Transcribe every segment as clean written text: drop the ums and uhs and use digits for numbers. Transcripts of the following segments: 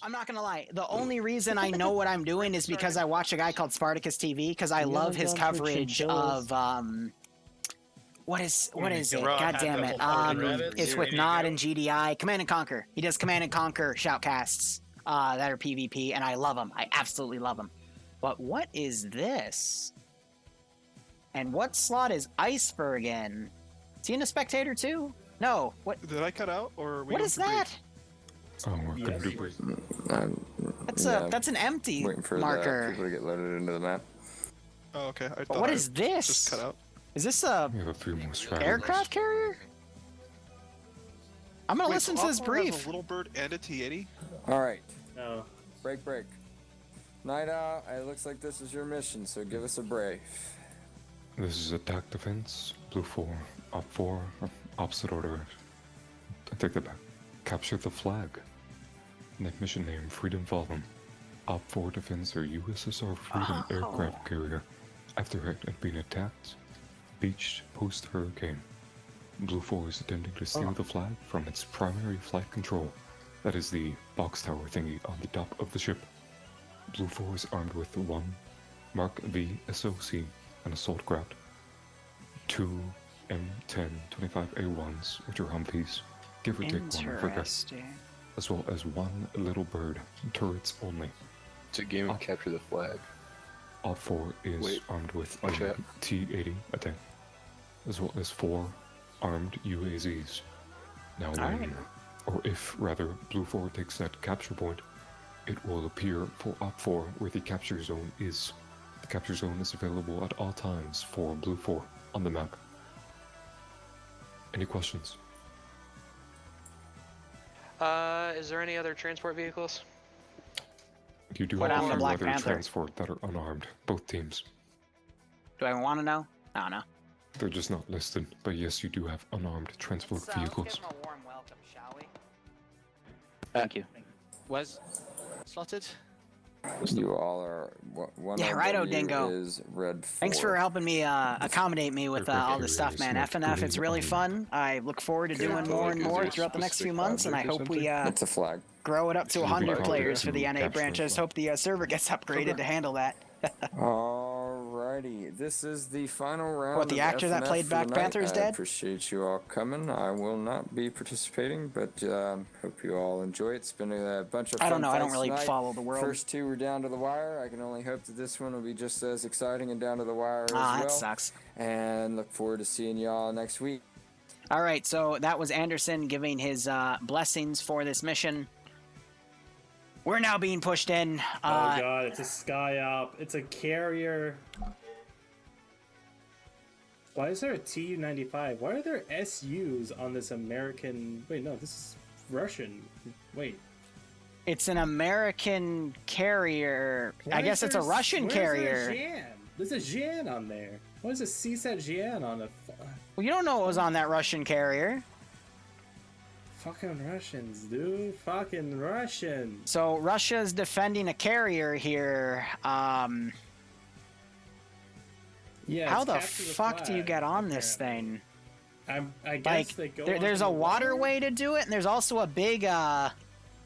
I'm not gonna lie. The only reason I know what I'm doing is because I watch a guy called Spartacus TV because I love his coverage of what is it? God damn it! It's with Nod and GDI. Command and Conquer. He does Command and Conquer shoutcasts that are PvP, and I love them. I absolutely love them. But what is this? And what slot is Iceberg in? Is he in a spectator too? No. What? Did I cut out or? What is that? Oh, we're gonna do brief. That's an empty Waiting for marker. the people to get loaded into the map. Oh, okay. I What is this? Just cut out. Is this a We have a few more strategies. aircraft carrier? I'm gonna listen to this OPFOR has brief. a little bird and a T-80. All right. No. Break. Night Owl, it looks like this is your mission, so give us a brief. This is attack defense, BLUFOR, OPFOR, opposite order. I take that back. Capture the flag. Mission name, Freedom Falcon. OPFOR defends their USSR Freedom aircraft carrier after it had been attacked, beached post-hurricane. BLUFOR is attempting to steal the flag from its primary flight control. That is the box tower thingy on the top of the ship. BLUFOR is armed with 1 Mark V SOC, an assault craft, 2 M10 25A1s, which are humvees, give or take 1 Africa, Interesting. as well as 1 little bird, turrets only. It's a game of capture the flag. OPFOR is armed with watch a out. T-80 attack, as well as 4 armed UAZs. Now if BLUFOR takes that capture point, it will appear for OPFOR where the capture zone is. The capture zone is available at all times for BLUFOR on the map. Any questions? Is there any other transport vehicles? You do Put have on a the few Black other Panther. transport that are unarmed, both teams. Do I want to know? I don't know. They're just not listed, but yes, you do have unarmed transport vehicles. Let's give him a warm welcome, shall we? Thank you. Where's slotted? You all are. One Yeah, righto, RW Dingo. is red 4. Thanks for helping me accommodate me with all this stuff, man. FNF, it's really fun. I look forward to doing more and more throughout the next few months, and I hope we It's a flag. grow it up to 100 players for the NA Capture branch. I just flag. hope the server gets upgraded to handle that. Alrighty, this is the final round. What, the of actor that FNF played for Black the night. Panther's I dead? appreciate you all coming. I will not be participating, but hope you all enjoy it. It's been a bunch of fun I don't know. I don't fights really tonight. follow the world. First 2 were down to the wire. I can only hope that this one will be just as exciting and down to the wire as well. That sucks. And look forward to seeing y'all next week. All right, so that was Anderson giving his blessings for this mission. We're now being pushed in. Oh god, it's a sky op. It's a carrier. Why is there a Tu-95? Why are there SUs on this American... Wait, no, this is Russian. Wait. It's an American carrier. I guess it's a Russian carrier. There's a Jan on there. Why is a CSAT Jan on a... Well, you don't know what was on that Russian carrier. Fucking Russians, dude. Fucking Russians. So Russia's defending a carrier here. Yeah. How it's the capture fuck do you flag, get on this apparently. thing? I guess Like, they go there's a onto the waterway to do it, and there's also a big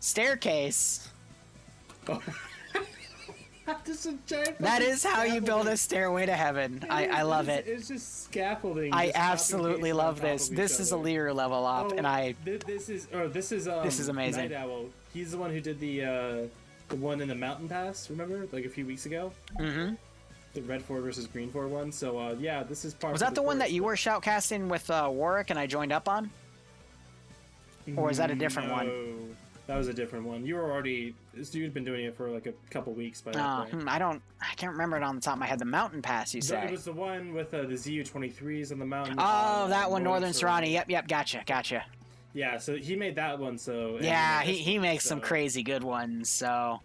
staircase. That is how you build a stairway to heaven. I love it. It's just scaffolding. I just copy absolutely paste love on top this. of This each is a other. Liru level up, and I. This is amazing. Night Owl. He's the one who did the one in the mountain pass. Remember, like a few weeks ago. Mm-hmm. The red 4 versus green 4 one. So yeah, this is part. Was that the one that you were shoutcasting with Warwick and I joined up on? Or is that a different one? That was a different one. You were already. You'd been doing it for like a couple weeks by that point. I can't remember it on the top of my head. The mountain pass, you say? It was the one with the ZU-23s on the mountain. Oh, that one, Northern Serrani. Yep, gotcha. Yeah, so he made that one. So yeah, he makes some crazy good ones. So.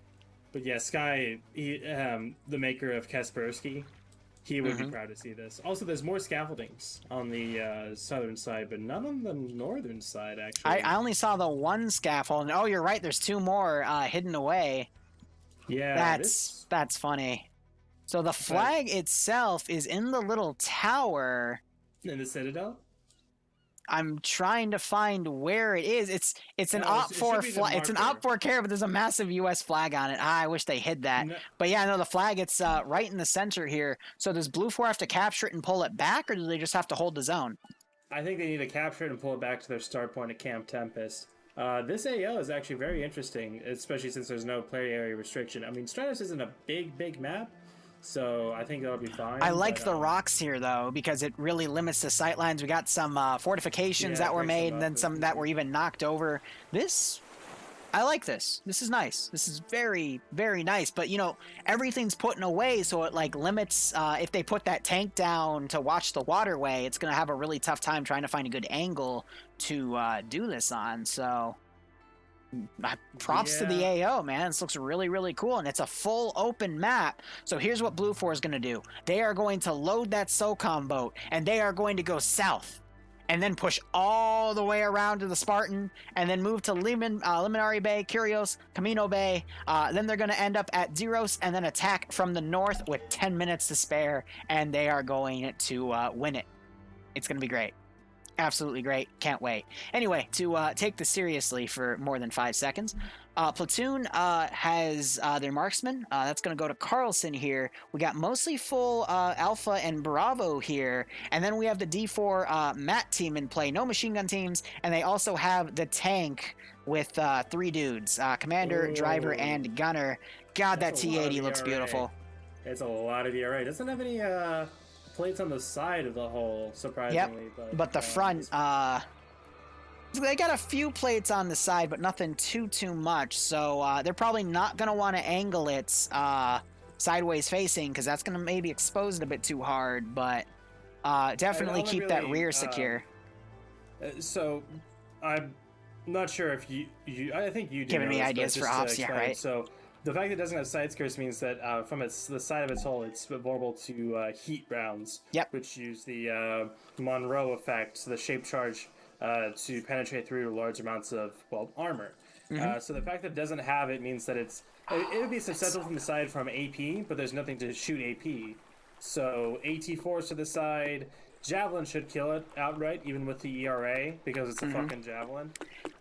But yeah, Sky, the maker of Kaspersky, he would be proud to see this. Also, there's more scaffoldings on the southern side, but none on the northern side, actually. I only saw the one scaffold. Oh, you're right. There's 2 more hidden away. Yeah, that's funny. So the flag itself is in the little tower. In the Citadel? I'm trying to find where it is. It's an No, it should OPFOR be the flag. It's an marker. OPFOR carrier, but there's a massive U.S. flag on it. I wish they hid that. No. But yeah, no, the flag. It's right in the center here. So does BLUFOR have to capture it and pull it back, or do they just have to hold the zone? I think they need to capture it and pull it back to their start point at Camp Tempest. This AO is actually very interesting, especially since there's no player area restriction. I mean, Stratos isn't a big map, so I think that'll be fine. I like the rocks here, though, because it really limits the sight lines. We got some fortifications that were made, and then some that were even knocked over. I like this. This is nice. This is very, very nice. But, you know, everything's put in a way so it, like, limits... if they put that tank down to watch the waterway, it's going to have a really tough time trying to find a good angle to do this on. So, props to the AO, man. This looks really, really cool. And it's a full open map. So here's what BLUFOR is going to do. They are going to load that SOCOM boat, and they are going to go south. And then push all the way around to the Spartan, and then move to Liminari Bay, Curios, Camino Bay. Then they're going to end up at Zeros, and then attack from the north with 10 minutes to spare, and they are going to win it. It's going to be great. Absolutely great. Can't wait. Anyway, to take this seriously for more than 5 seconds, Platoon has their marksman. That's going to go to Carlson here. We got mostly full Alpha and Bravo here. And then we have the D4 MAT team in play. No machine gun teams. And they also have the tank with 3 dudes. Commander, driver, and gunner. God, that T-80 looks beautiful. It's a lot of ERA. Doesn't have any... plates on the side of the hull, surprisingly. Yep, but the front, they got a few plates on the side, but nothing too much. So they're probably not going to want to angle it sideways facing, because that's going to maybe expose it a bit too hard. But definitely keep that rear secure. So I'm not sure if you I think you do giving me ideas for ops, yeah, right? So. The fact that it doesn't have side skirts means that from the side of its hull, it's vulnerable to heat rounds, which use the Monroe effect, the shape charge, to penetrate through large amounts of, well, armor. So the fact that it doesn't have it means that it would be susceptible from the side from AP, but there's nothing to shoot AP. So AT-4s to the side, Javelin should kill it outright, even with the ERA, because it's a fucking Javelin.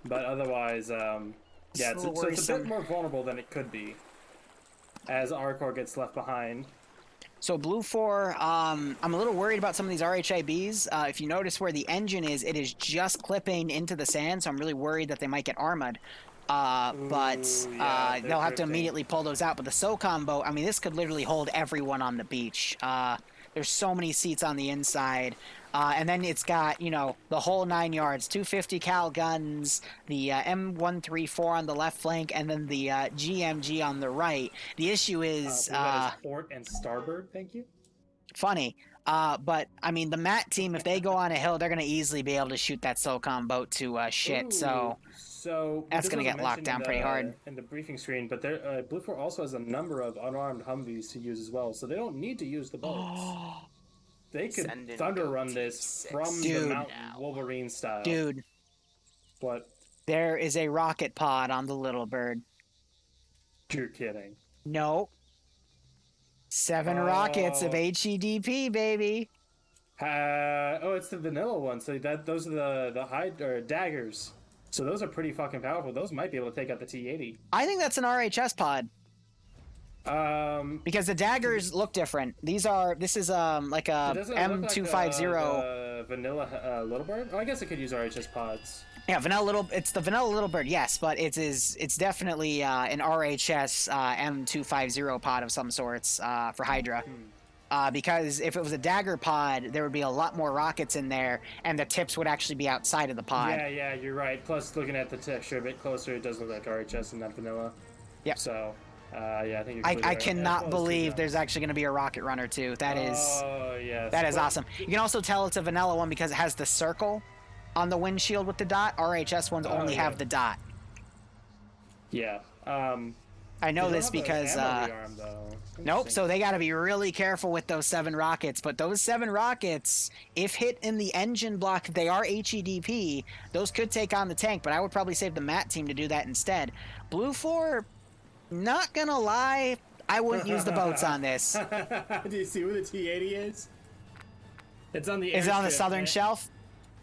But otherwise... yeah, so it's a bit more vulnerable than it could be, as Arcor gets left behind. So BLUFOR, I'm a little worried about some of these RHIBs. If you notice where the engine is, it is just clipping into the sand, so I'm really worried that they might get armored. But they'll have to immediately pull those out. But the SOCOM boat, I mean, this could literally hold everyone on the beach. There's so many seats on the inside. And then it's got, you know, the whole 9 yards, 250 cal guns, the M134 on the left flank, and then the GMG on the right. The issue is... port and starboard, thank you. Funny. But, I mean, the MAT team, if they go on a hill, they're going to easily be able to shoot that SOCOM boat to shit. So that's going to get locked down pretty hard. In the briefing screen, but BLUFOR also has a number of unarmed Humvees to use as well, so they don't need to use the boats. They could thunder run this from the mountain, Wolverine style. Dude. What? There is a rocket pod on the littlebird. You're kidding. No. 7 rockets of HEDP, baby. It's the vanilla one. So those are the hide or daggers. So those are pretty fucking powerful. Those might be able to take out the T-80. I think that's an RHS pod. Because the daggers look different. This is like a M250 like vanilla littlebird. Oh, I guess it could use RHS pods. Yeah, it's the vanilla littlebird, yes, but it's definitely an RHS M250 pod of some sorts for Hydra. Because if it was a dagger pod, there would be a lot more rockets in there, and the tips would actually be outside of the pod. Yeah, you're right. Plus, looking at the texture a bit closer, it does look like RHS and not vanilla. Yep. So. Yeah, I think I cannot believe there's actually going to be a rocket runner too. That is awesome. You can also tell it's a vanilla one because it has the circle on the windshield with the dot. RHS ones only have the dot. Yeah. I know this because nope. So they got to be really careful with those 7 rockets. But those 7 rockets, if hit in the engine block, they are HEDP. Those could take on the tank. But I would probably save the MAT team to do that instead. BLUFOR. Not gonna lie, I wouldn't use the boats on this. Do you see where the T-80 is? It's on the Is it on the southern shelf?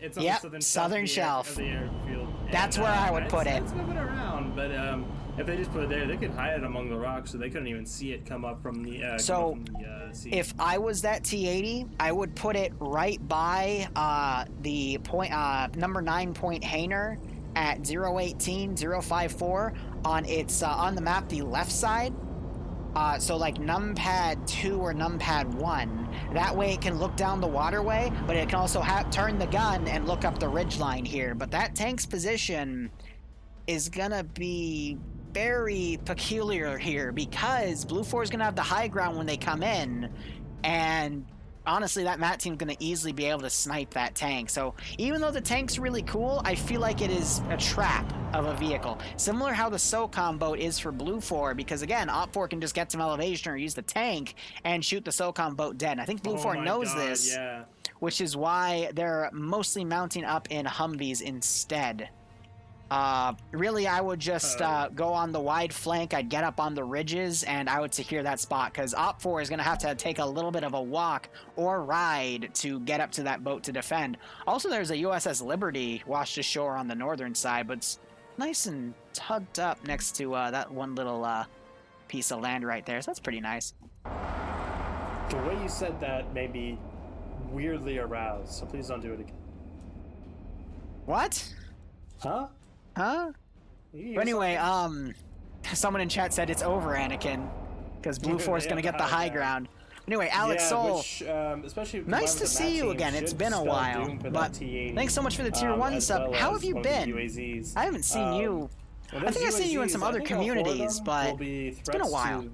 It's on the southern shelf. Of the airfield. That's where I would put it. It's moving around, but if they just put it there, they could hide it among the rocks, so they couldn't even see it come up from the sea. If I was that T-80, I would put it right by the point, number 9 Point Hainer at 018-054 on its on the map, the left side. So like numpad 2 or numpad 1. That way it can look down the waterway, but it can also turn the gun and look up the ridgeline here. But that tank's position is gonna be very peculiar here because BLUFOR is gonna have the high ground when they come in, and honestly, that MAT team's going to easily be able to snipe that tank. So even though the tank's really cool, I feel like it is a trap of a vehicle. Similar how the SOCOM boat is for BLUFOR, because again, OPFOR can just get some elevation or use the tank and shoot the SOCOM boat dead. And I think BLUFOR knows this, which is why they're mostly mounting up in Humvees instead. Really, I would just go on the wide flank. I'd get up on the ridges, and I would secure that spot, because OPFOR is going to have to take a little bit of a walk or ride to get up to that boat to defend. Also, there's a USS Liberty washed ashore on the northern side, but it's nice and tucked up next to that one little piece of land right there, so that's pretty nice. The way you said that made me weirdly aroused, so please don't do it again. What? Huh? Huh? But anyway, someone in chat said it's over, Anakin, because BLUFOR is going to get the high ground. Anyway, Alex Soul, especially nice to see you again. It's been a while, but thanks so much for the tier 1 sub. How have you been? I haven't seen you. I think I've seen you in some other communities, but it's been a while.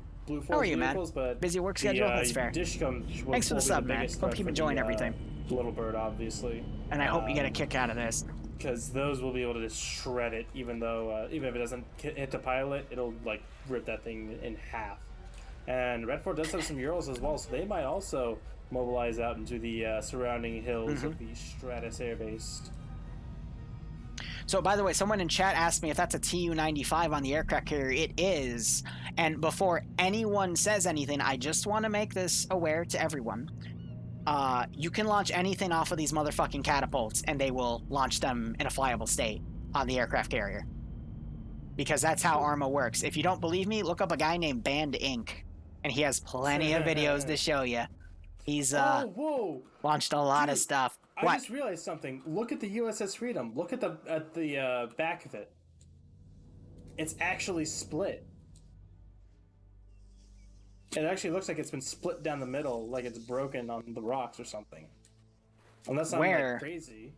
How are you, man? Busy work schedule? That's fair. Thanks for the sub, man. Hope you keep enjoying everything. Littlebird, obviously. And I hope you get a kick out of this. Because those will be able to just shred it, even though even if it doesn't hit the pilot, it'll like rip that thing in half. And Red Fort does have some Urals as well, so they might also mobilize out into the surrounding hills of the Stratus Air Base. So, by the way, someone in chat asked me if that's a Tu-95 on the aircraft carrier. It is. And before anyone says anything, I just want to make this aware to everyone. You can launch anything off of these motherfucking catapults, and they will launch them in a flyable state on the aircraft carrier. Because that's how Arma works. If you don't believe me, look up a guy named Band Inc., and he has plenty of videos to show you. He's launched a lot of stuff. I just realized something. Look at the USS Freedom. Look at the back of it. It's actually split. It actually looks like it's been split down the middle, like it's broken on the rocks or something. Unless I'm like crazy.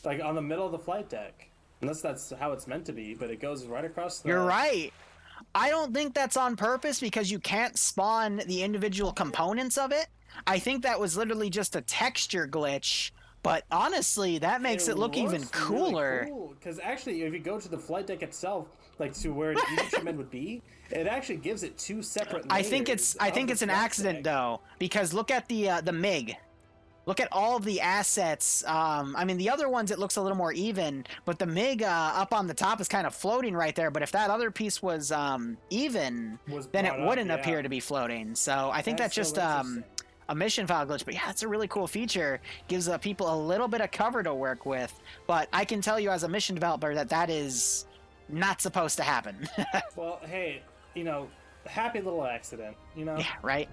Like on the middle of the flight deck. Unless that's how it's meant to be, but it goes right across the... You're right. I don't think that's on purpose because you can't spawn the individual components of it. I think that was literally just a texture glitch. But honestly, that makes it look even cooler. Really cool. Because actually, if you go to the flight deck itself, like to where the infantrymen would be, it actually gives it two separate layers. I think it's an accident though, because look at the MiG. Look at all of the assets. I mean, the other ones it looks a little more even, but the MiG up on the top is kind of floating right there. But if that other piece was even, then it wouldn't appear to be floating. So I think that's just a mission file glitch. But yeah, it's a really cool feature. Gives people a little bit of cover to work with. But I can tell you as a mission developer that is not supposed to happen. Well, hey, happy little accident, Yeah, right?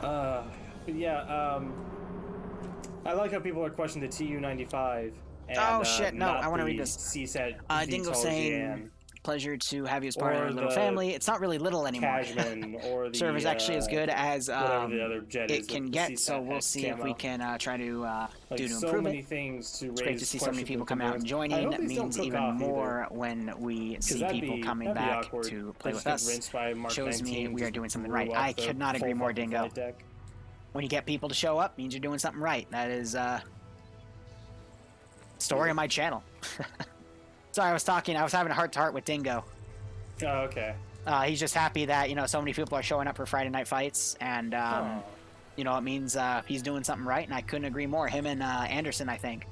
But yeah, I like how people are questioning the Tu-95. And, oh shit! No, I want to read this. CSAT Dingo saying, "Pleasure to have you as part of our little family." It's not really little anymore. Or the server's actually as good as the other jet it can get. So we'll see if we can try to do to improve many it. Things to it's great to see so many people come out and joining. It means even more when we see people coming back to play with us. Shows me we are doing something right. I could not agree more, Dingo. When you get people to show up, means you're doing something right. That is story of my channel. Sorry, I was having a heart-to-heart with Dingo. Oh, okay. He's just happy that, so many people are showing up for Friday night fights, and, it means he's doing something right, and I couldn't agree more. Him and Anderson, I think.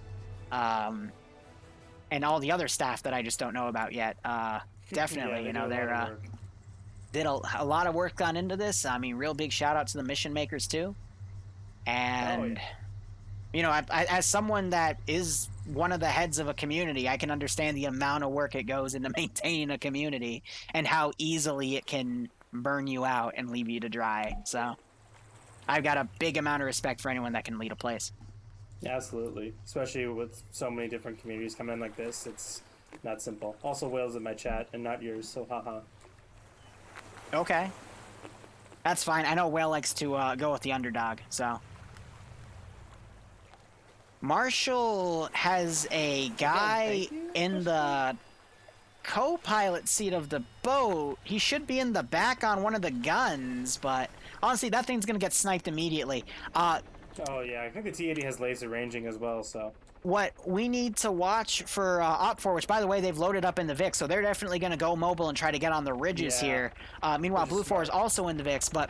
And all the other staff that I just don't know about yet. Definitely, they're... did a lot of work gone into this. I mean, real big shout out to the mission makers, too. And You know, as someone that is one of the heads of a community, I can understand the amount of work it goes into maintaining a community and how easily it can burn you out and leave you to dry. So I've got a big amount of respect for anyone that can lead a place. Absolutely. Especially with so many different communities coming in like this, it's not simple. Also, Wales in my chat and not yours, so haha. Okay. That's fine. I know Whale likes to go with the underdog, so... Marshall has a guy in the co-pilot seat of the boat. He should be in the back on one of the guns, but honestly, that thing's gonna get sniped immediately. Oh yeah, I think the T-80 has laser ranging as well, so... What we need to watch for OPFOR, which by the way, they've loaded up in the VIX, so they're definitely gonna go mobile and try to get on the ridges here. Meanwhile, BLUFOR is also in the VIX, but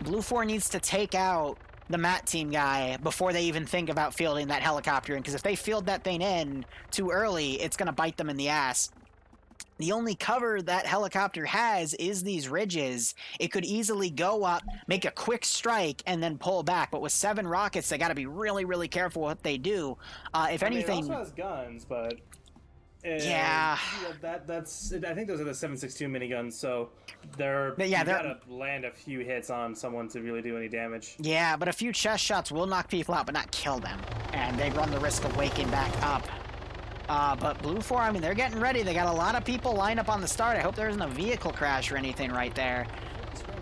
BLUFOR needs to take out the MAT team guy before they even think about fielding that helicopter in, because if they field that thing in too early, it's going to bite them in the ass. The only cover that helicopter has is these ridges. It could easily go up, make a quick strike, and then pull back. But with 7 rockets, they got to be really, really careful what they do. If anything, it also has guns, but yeah, that's. I think those are the 7.62 miniguns. So you gotta land a few hits on someone to really do any damage. Yeah, but a few chest shots will knock people out, but not kill them, and they run the risk of waking back up. But BLUFOR, I mean, they're getting ready. They got a lot of people lined up on the start. I hope there isn't a vehicle crash or anything right there.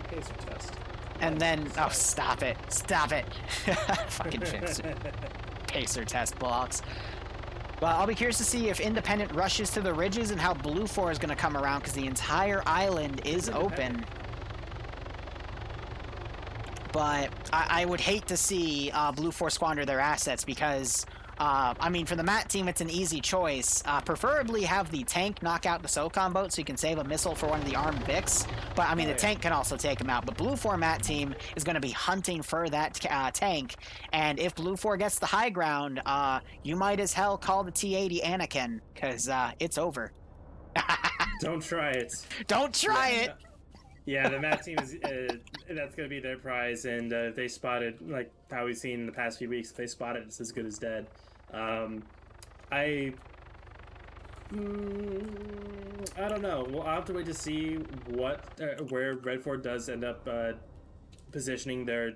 Pacer test. And then, oh, stop it. Stop it. Fucking fix it. Pacer test blocks. Well, I'll be curious to see if Independent rushes to the ridges and how BLUFOR is going to come around, because the entire island is open. But I would hate to see BLUFOR squander their assets, because... I mean, for the MAT team, it's an easy choice. Preferably have the tank knock out the SOCOM boat so you can save a missile for one of the armed Vics. But, I mean, the tank can also take him out. But BLUFOR MAT team is going to be hunting for that tank. And if BLUFOR gets the high ground, you might as hell call the T-80 Anakin, because it's over. Don't try it. Don't try it! Yeah, the MAT team is that's going to be their prize, and if they spot it, like how we've seen in the past few weeks, if they spot it, it's as good as dead. I don't know. We'll have to wait to see where Redford does end up positioning their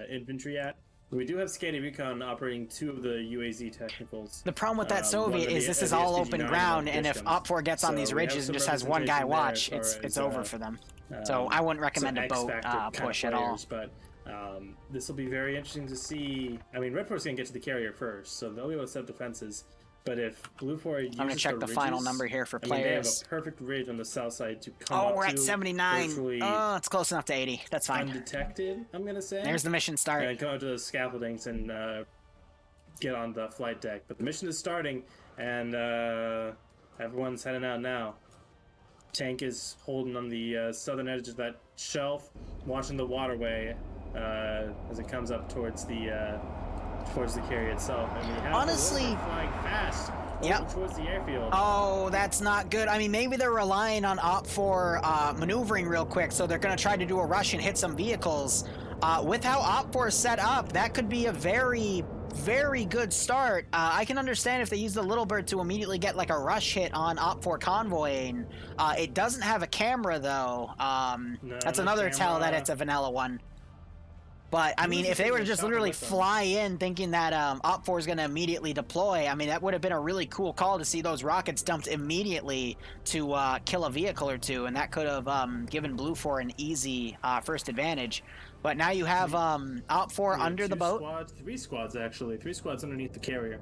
infantry at. We do have Scanty Recon operating 2 of the UAZ technicals. The problem with that Soviet is this is all open ground, and if OPFOR gets on these ridges and just has one guy watch, it's over for them. So I wouldn't recommend a boat push at all. But this will be very interesting to see. I mean, Redford's going to get to the carrier first, so they'll be able to set up defenses. But if BLUFOR uses I'm going to check the final number here for players. They have a perfect ridge on the south side to come up to. Oh, we're at 79. Oh, it's close enough to 80. That's fine. Undetected, I'm going to say. There's the mission start. And come up to the scaffoldings and get on the flight deck. But the mission is starting, and everyone's heading out now. Tank is holding on the southern edge of that shelf, watching the waterway as it comes up towards the carrier itself. And we have honestly flying fast towards the airfield. Oh, that's not good. I mean, maybe they're relying on OPFOR maneuvering real quick, so they're going to try to do a rush and hit some vehicles. With how OPFOR is set up, that could be a very, very good start. I can understand if they use the Little Bird to immediately get like a rush hit on OPFOR convoying. It doesn't have a camera though. That's another tell that it's a vanilla one. But, I mean, if they were to just literally fly in thinking that OPFOR is going to immediately deploy, I mean, that would have been a really cool call to see those rockets dumped immediately to kill a vehicle or two, and that could have given BLUFOR an easy first advantage. But now you have OPFOR under the boat. 3 squads, actually. 3 squads underneath the carrier.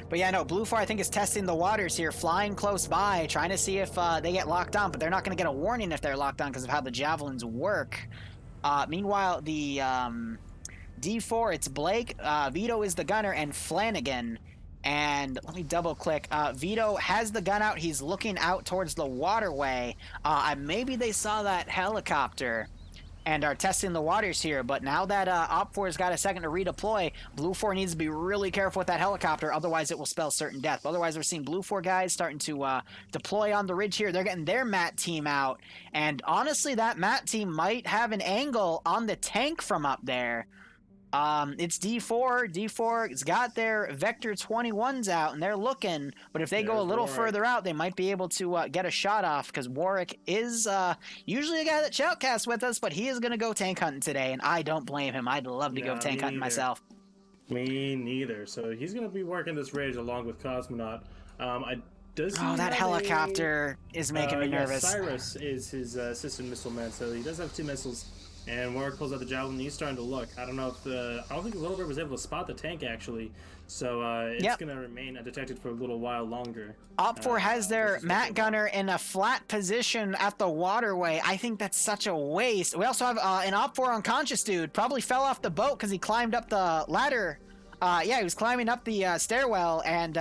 But yeah, no, BLUFOR, I think, is testing the waters here, flying close by, trying to see if they get locked on, but they're not going to get a warning if they're locked on because of how the javelins work. Meanwhile, the D4, it's Blake, Vito is the gunner, and Flanagan. And let me double click. Vito has the gun out. He's looking out towards the waterway. Maybe they saw that helicopter and are testing the waters here. But now that OPFOR's got a second to redeploy, BLUFOR needs to be really careful with that helicopter. Otherwise, it will spell certain death. Otherwise, we're seeing BLUFOR guys starting to deploy on the ridge here. They're getting their MAT team out. And honestly, that MAT team might have an angle on the tank from up there. It's D4. D4's got their Vector 21s out, and they're looking. But if they go a little further out, they might be able to get a shot off, because Warwick is usually a guy that shoutcasts with us, but he is going to go tank hunting today, and I don't blame him. I'd love to go tank hunting myself. Me neither. So he's going to be working this ridge along with Cosmonaut. That helicopter is making me nervous. Cyrus is his assistant missile man, so he does have 2 missiles. And Warwick pulls out the javelin. He's starting to look. I don't think the little bird was able to spot the tank actually. So it's going to remain undetected for a little while longer. OPFOR has their mat gunner in a flat position at the waterway. I think that's such a waste. We also have an OPFOR unconscious dude. Probably fell off the boat because he climbed up the ladder. He was climbing up the stairwell and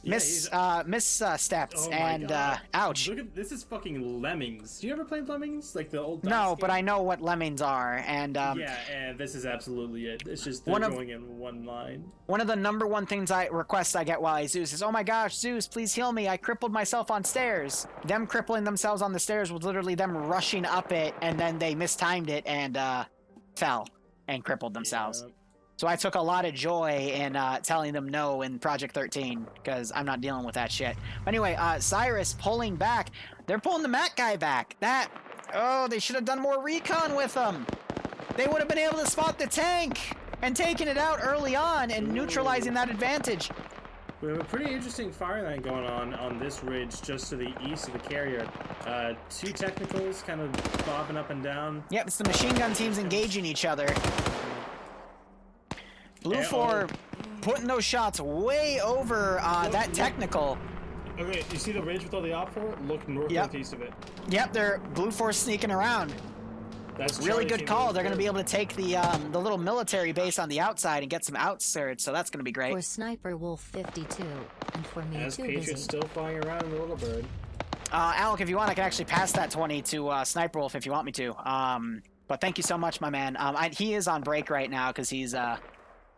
misstepped and ouch. Look at this is fucking Lemmings. Do you ever play Lemmings? Like the old No, game? But I know what Lemmings are, and and this is absolutely it. It's just they're going in one line. One of the number one requests I get while I Zeus is, oh my gosh, Zeus, please heal me. I crippled myself on stairs. Them crippling themselves on the stairs was literally them rushing up it, and then they mistimed it and fell and crippled themselves. Yeah. So I took a lot of joy in telling them no in Project 13, because I'm not dealing with that shit. But anyway, Cyrus pulling back. They're pulling the Mat guy back. They should have done more recon with them. They would have been able to spot the tank and taken it out early on and neutralizing that advantage. We have a pretty interesting fire line going on this ridge just to the east of the carrier. 2 technicals kind of bobbing up and down. Yep, it's the machine gun teams engaging each other. BLUFOR putting those shots way over that technical. Okay, you see the ridge with all the OPFOR? Look northeast of it. Yep, they're BLUFOR sneaking around. That's really good call. They're going to be able to take the little military base on the outside and get some outskirts, so that's going to be great. For Sniper Wolf 52, and for me As too Patriot's busy. still flying around in the little bird. Alec, if you want, I can actually pass that 20 to Sniper Wolf if you want me to. But thank you so much, my man. He is on break right now because he's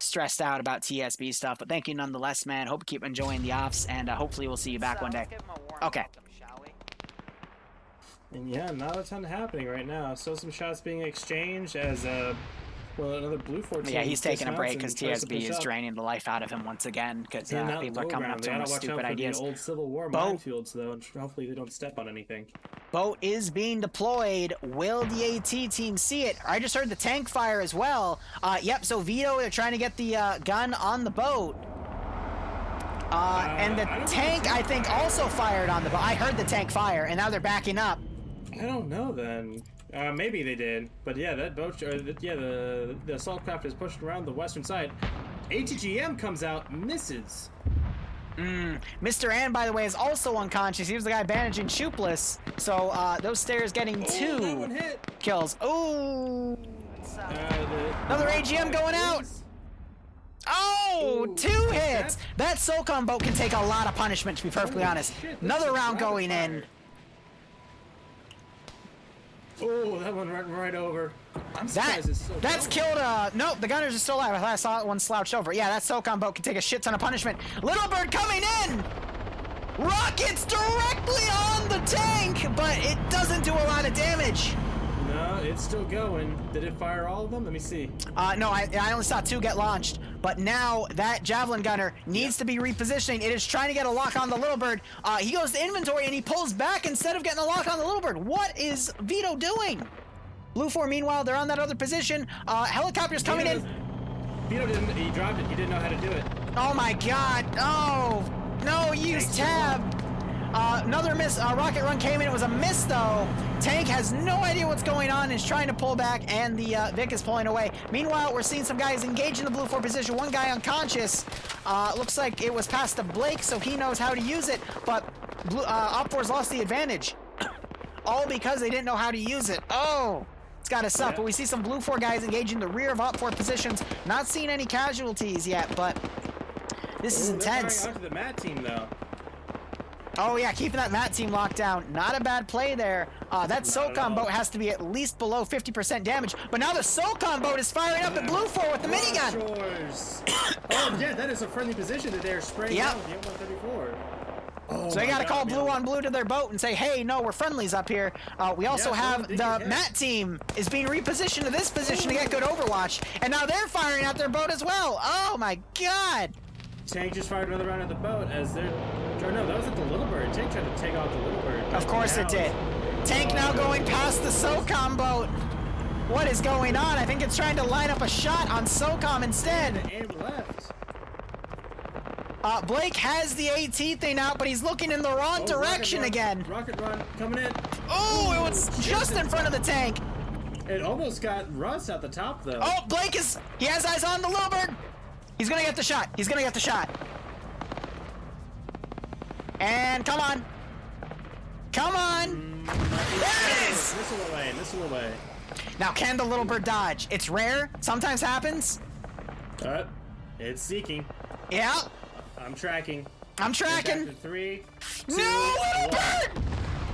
stressed out about TSB stuff, but thank you nonetheless, man. Hope you keep enjoying the ops, and hopefully we'll see you back one day. Okay. And yeah, not a ton happening right now. Still some shots being exchanged as another BLUFOR team. Yeah, he's taking a break because TSB is draining the life out of him once again because people are coming up to him with stupid ideas. The old Civil War minefields, though, and hopefully they don't step on anything. Boat is being deployed. Will the AT team see it? I just heard the tank fire as well. Yep, so Vito, they're trying to get the gun on the boat. And the tank, I think, also fired on the boat. I heard the tank fire, and now they're backing up. I don't know then. Maybe they did, but yeah, that boat, the assault craft is pushed around the western side. ATGM comes out, misses. Mr. Ann, by the way, is also unconscious. He was the guy bandaging Shoeless. So those stairs getting 2 kills. Ooh! Another AGM going out. Oh, 2 hits. That SOCOM boat can take a lot of punishment, to be perfectly honest. Another round going in. Oh, that one went right over. That's killed. Nope, the gunners are still alive. I saw one slouched over. Yeah, that SOCOM boat can take a shit ton of punishment. Little Bird coming in. Rockets directly on the tank, but it doesn't do a lot of damage. No, it's still going. Did it fire all of them? Let me see. No, I only saw 2 get launched. But now that javelin gunner needs to be repositioning. It is trying to get a lock on the Little Bird. He goes to inventory and he pulls back instead of getting a lock on the Little Bird. What is Vito doing? BLUFOR, meanwhile, they're on that other position. Helicopters coming in. Vito didn't. He dropped it. He didn't know how to do it. Oh my God! Oh no! Use tab. Another miss. Rocket run came in. It was a miss though. Tank has no idea what's going on and is trying to pull back, and the Vic is pulling away. Meanwhile, we're seeing some guys engage in the BLUFOR position. One guy unconscious. Looks like it was passed to Blake, so he knows how to use it. But OPFOR's lost the advantage, all because they didn't know how to use it. Oh. It's gotta suck, but we see some BLUFOR guys engaging the rear of OPFOR positions. Not seeing any casualties yet, but this is intense. They're onto the MAT team, though. Oh yeah, keeping that MAT team locked down. Not a bad play there. That SOCOM boat has to be at least below 50% damage, but now the SOCOM boat is firing up at BLUFOR with the minigun. Oh yeah, that is a friendly position that they're spraying out with the M134. Oh, So they gotta call blue on blue to their boat and say, hey, no, we're friendlies up here. We also have the MAT team is being repositioned to this position to get good overwatch. And now they're firing at their boat as well. Oh my god. Tank just fired another round at the boat as they're... Oh, no, that was at the Little Bird. Tank tried to take off the Little Bird. Of course it did. Tank now going past the SOCOM boat. What is going on? I think it's trying to line up a shot on SOCOM instead. And left. Blake has the AT thing out, but he's looking in the wrong direction again. Rocket run, coming in. Oh, it was just in front of the tank. It almost got Russ at the top, though. Oh, Blake he has eyes on the Little Bird. He's gonna get the shot. He's gonna get the shot. And come on. Come on. There it is. Missile away. Now, can the Little Bird dodge? It's rare. Sometimes happens. It's seeking. Yeah. I'm tracking. I'm tracking. 3, 2, no, Little Bird!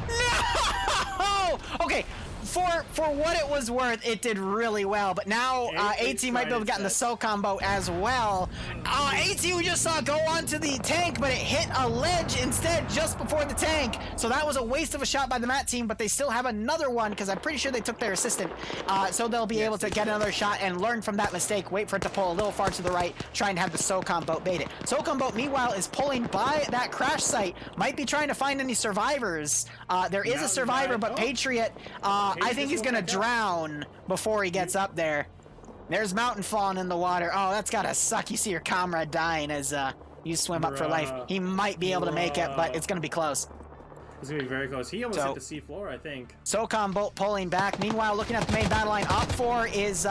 No! Okay, for what it was worth, it did really well. But now AT might be able to get in the SOCOM boat as well. AT we just saw go onto the tank, but it hit a ledge instead just before the tank. So that was a waste of a shot by the MAT team, but they still have another one because I'm pretty sure they took their assistant. So they'll be able to get another shot and learn from that mistake, wait for it to pull a little far to the right, try and have the SOCOM boat bait it. SOCOM boat, meanwhile, is pulling by that crash site, might be trying to find any survivors. There is a survivor, but Patriot, I think he's gonna drown before he gets up there. There's Mountain falling in the water. Oh, that's gotta suck. You see your comrade dying as you swim up for life. He might be able to make it, but it's gonna be close. It's gonna be very close. He almost hit the sea floor, I think. SOCOM boat pulling back. Meanwhile, looking at the main battle line, OPFOR is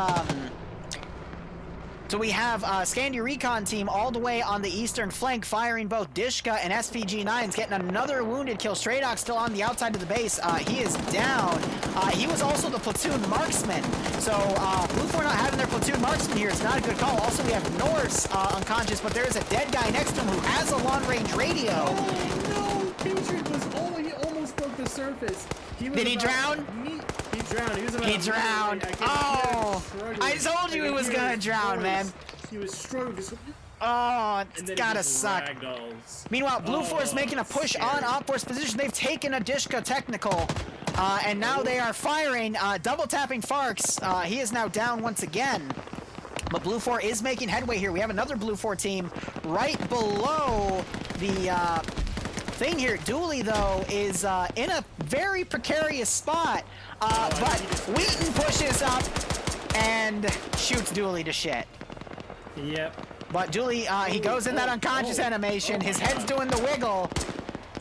so we have Scandi Recon team all the way on the eastern flank, firing both Dishka and SPG-9s, getting another wounded kill. Straydog still on the outside of the base. He is down. He was also the platoon marksman. So BLUFOR not having their platoon marksman here is not a good call. Also, we have Norse unconscious, but there is a dead guy next to him who has a long-range radio. Oh, no! Patriot was he almost broke the surface. Did he drown? He drowned. He drowned. Oh, I told you he was gonna drown, man. He was struggling. Oh, it's gotta suck. Meanwhile, BLUFOR is making a push on OPFOR's position. They've taken a Dishka technical, and now they are firing, double tapping Farks. He is now down once again. But BLUFOR is making headway here. We have another BLUFOR team right below the thing here. Dooley, though, is in a very precarious spot. But Wheaton pushes up and shoots Dooley to shit. Yep. But Dooley, he goes in that unconscious animation. His head's doing the wiggle.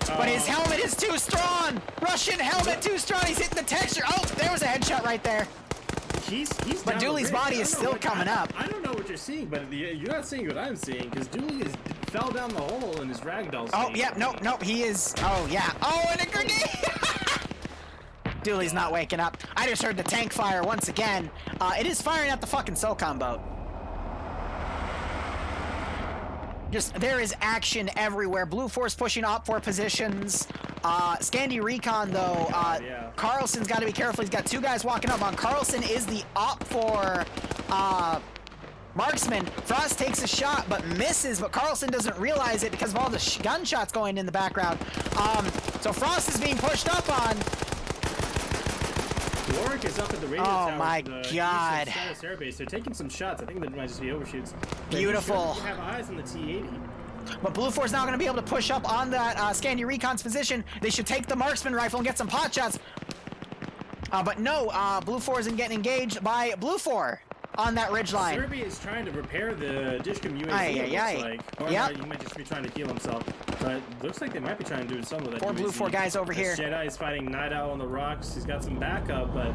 But his helmet is too strong. Russian helmet too strong. He's hitting the texture. Oh, there was a headshot right there. But Dooley's body is still coming up. I don't know what you're seeing, but you're not seeing what I'm seeing, because Dooley fell down the hole in his ragdoll. Oh, yeah, nope, he is. Oh, yeah. Oh, and a grenade! Dooley's not waking up. I just heard the tank fire once again. It is firing at the fucking SOCOM boat. There is action everywhere. BLUFOR's pushing OPFOR positions. Scandi Recon, though, Carlson's got to be careful. He's got two guys walking up on. Carlson is the OPFOR marksman. Frost takes a shot, but misses, but Carlson doesn't realize it because of all the gunshots going in the background. So Frost is being pushed up on. Warwick is up at the radio tower. Oh my god. Air base. They're taking some shots. I think that might just be overshoots. Beautiful. They have eyes on the T-80. But BLUFOR is now going to be able to push up on that Scandi Recon's position. They should take the marksman rifle and get some pot shots. But no, BLUFOR isn't getting engaged by BLUFOR on that ridge line. Serbia is trying to repair the Dishcom UAV, it looks like. Or he might just be trying to heal himself. But looks like they might be trying to do something with that. 4 BLUFOR guys over here. Jedi is fighting Night Owl on the rocks. He's got some backup, but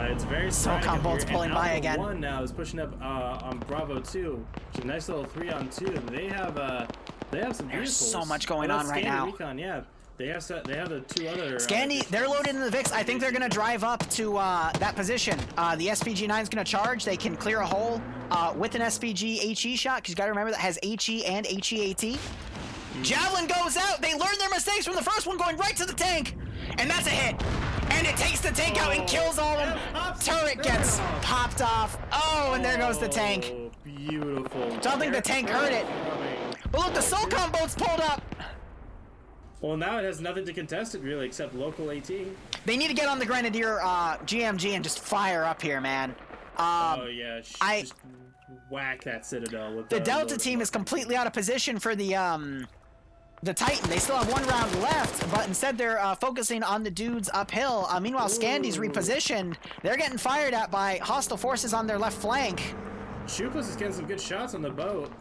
it's very SOCOM Bolt's pulling by again. Alpha 1 now is pushing up on Bravo 2. Which is a nice little 3-on-2. They have some vehicles. There's so much going on right now. Recon, yeah. They have the two other... Scandi, they're loaded into the VIX. I think they're going to drive up to that position. The SPG-9 is going to charge. They can clear a hole with an SPG HE shot, because you got to remember that has HE and HEAT. Javelin goes out. They learned their mistakes from the first one, going right to the tank. And that's a hit. And it takes the tank out and kills all of them. Turret gets popped off. Oh, and there goes the tank. Beautiful. So I don't think the tank heard it. But look, the SOCOM boat's pulled up. Well, now it has nothing to contest it, really, except local AT. They need to get on the Grenadier GMG and just fire up here, man. Oh, yeah. Just whack that Citadel with the Delta team is completely out of position for the Titan. They still have 1 round left, but instead they're focusing on the dudes uphill. Meanwhile, Scandy's repositioned. They're getting fired at by hostile forces on their left flank. Shoeless is getting some good shots on the boat.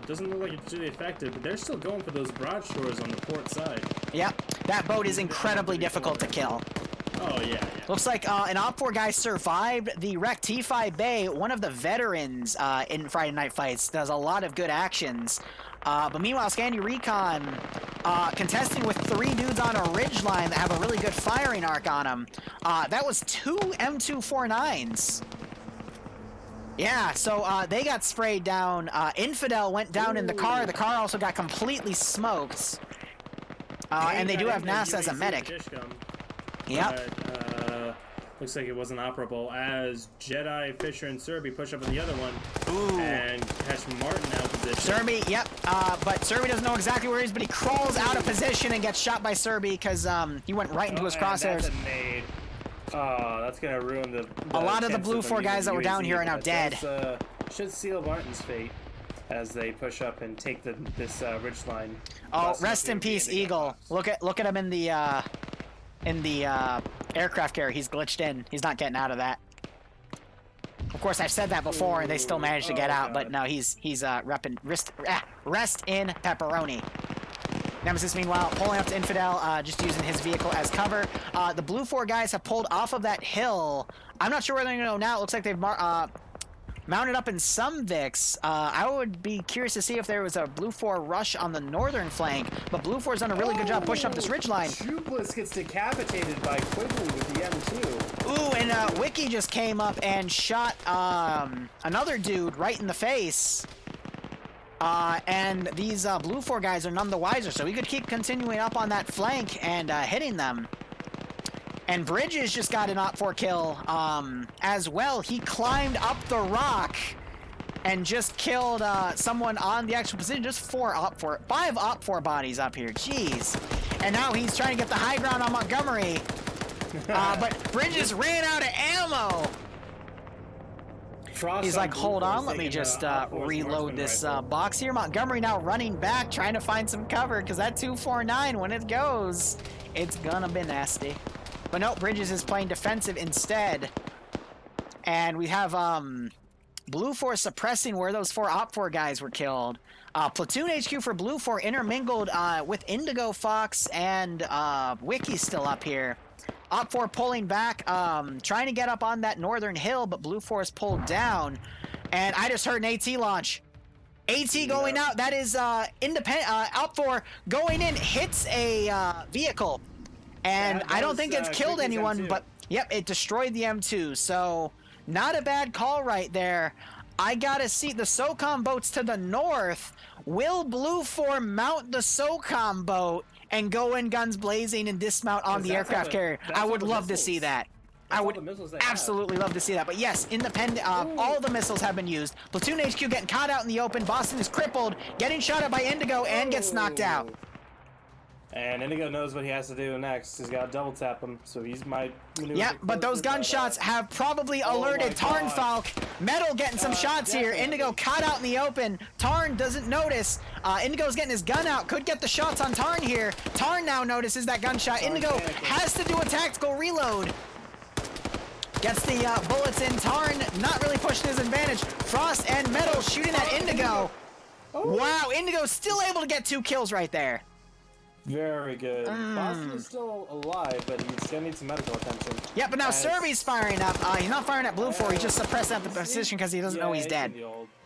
Doesn't look like it's really effective, but they're still going for those broadshores on the port side. Yep, that boat is incredibly difficult to kill. Oh, yeah. Looks like an OPFOR guy survived the wreck. T5 Bay, one of the veterans in Friday Night Fights, does a lot of good actions. But meanwhile, Scandy Recon contesting with 3 dudes on a ridgeline that have a really good firing arc on them. That was 2 M249s. Yeah, so they got sprayed down. Infidel went down in the car. The car also got completely smoked. And they do have NASA as a medic. Yep. Looks like it wasn't operable as Jedi, Fisher, and Serby push up on the other one. Ooh. And catch Martin out of position. Serby, yep. But Serby doesn't know exactly where he is, but he crawls out of position and gets shot by Serby because he went right into his crosshairs. That's a nade. Oh, that's going to ruin the a lot of the BLUFOR guys that were down here are now dead. Should seal Martin's fate as they push up and take this ridgeline. Oh, rest in peace, Eagle. Look at him in the aircraft carrier. He's glitched in. He's not getting out of that. Of course, I've said that before, and they still managed to get out. God. But no, he's repping rest in pepperoni. Nemesis, meanwhile, pulling up to Infidel, just using his vehicle as cover. The BLUFOR guys have pulled off of that hill. I'm not sure where they're going to go now. It looks like they've mounted up in some Vics. I would be curious to see if there was a BLUFOR rush on the northern flank, but BLUFOR's done a really good job pushing up this ridgeline. Shoeless gets decapitated by Quigley with the M2. Ooh, and Wiki just came up and shot another dude right in the face. And these BLUFOR guys are none the wiser, so we could keep continuing up on that flank and hitting them. And Bridges just got an OPFOR kill as well. He climbed up the rock and just killed someone on the actual position. Just 5 OPFOR bodies up here. Jeez. And now he's trying to get the high ground on Montgomery. But Bridges ran out of ammo. He's like, hold on, let me just reload this box here. Montgomery now running back, trying to find some cover, because that 249, when it goes, it's gonna be nasty. But no, Bridges is playing defensive instead. And we have BLUFOR suppressing where those 4 OPFOR guys were killed. Platoon HQ for BLUFOR intermingled with Indigo Fox and Wiki still up here. OPFOR pulling back, trying to get up on that northern hill, but BLUFOR is pulled down. And I just heard an AT launch. AT going out. That is OPFOR going in, hits a vehicle. And I don't think it's killed anyone, but yep, it destroyed the M2. So not a bad call right there. I gotta see the SOCOM boats to the north. Will BLUFOR mount the SOCOM boat and go in guns blazing and dismount on the aircraft carrier? I would love to see that. I would absolutely love to see that. But yes, independent. All the missiles have been used. Platoon HQ getting caught out in the open. Boston is crippled, getting shot at by Indigo, and gets knocked out. And Indigo knows what he has to do next. He's got to double tap him, so he's might maneuver. Yeah, but those gunshots have probably alerted Tarn Falk. Metal getting some shots here. Indigo caught out in the open. Tarn doesn't notice. Indigo's getting his gun out. Could get the shots on Tarn here. Tarn now notices that gunshot. Indigo has to do a tactical reload. Gets the bullets in. Tarn not really pushing his advantage. Frost and Metal shooting at Indigo. Wow, Indigo's still able to get 2 kills right there. Very good. Boston is still alive, but he's gonna need some medical attention. Yeah, but now Serby's firing up. He's not firing at BLUFOR. He's just suppressing at the position because he doesn't know he's dead.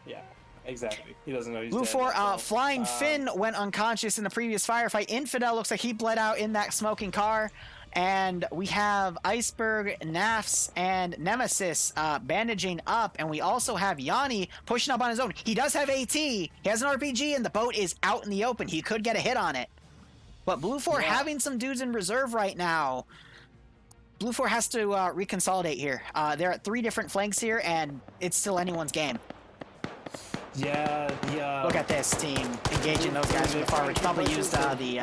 Yeah, exactly. He doesn't know he's BLUFOR, dead. Flying Finn went unconscious in the previous firefight. Infidel looks like he bled out in that smoking car. And we have Iceberg, Nafs, and Nemesis bandaging up. And we also have Yanni pushing up on his own. He does have AT. He has an RPG, and the boat is out in the open. He could get a hit on it. But BLUFOR having some dudes in reserve right now. BLUFOR has to reconsolidate here. They're at 3 different flanks here, and it's still anyone's game. Yeah. Look at this team engaging those guys from the far reach. Probably used not the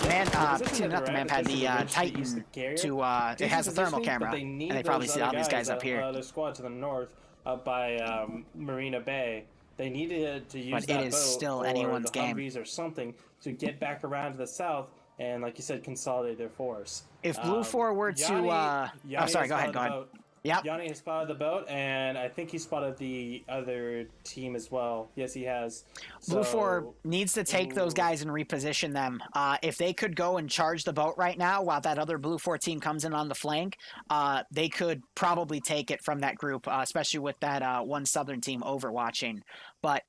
manpad, the Titan to. It has a thermal camera, and they probably see all these guys up here. Their squad to the north, up by Marina Bay. They needed to use but that it is boat still or anyone's the game. Humvees or something to get back around to the south and, like you said, consolidate their force. If BLUFOR were to, sorry, go ahead. Yep. Yanni has spotted the boat, and I think he spotted the other team as well. Yes, he has. BLUFOR needs to take those guys and reposition them. If they could go and charge the boat right now while that other BLUFOR team comes in on the flank, they could probably take it from that group, especially with that one southern team overwatching. But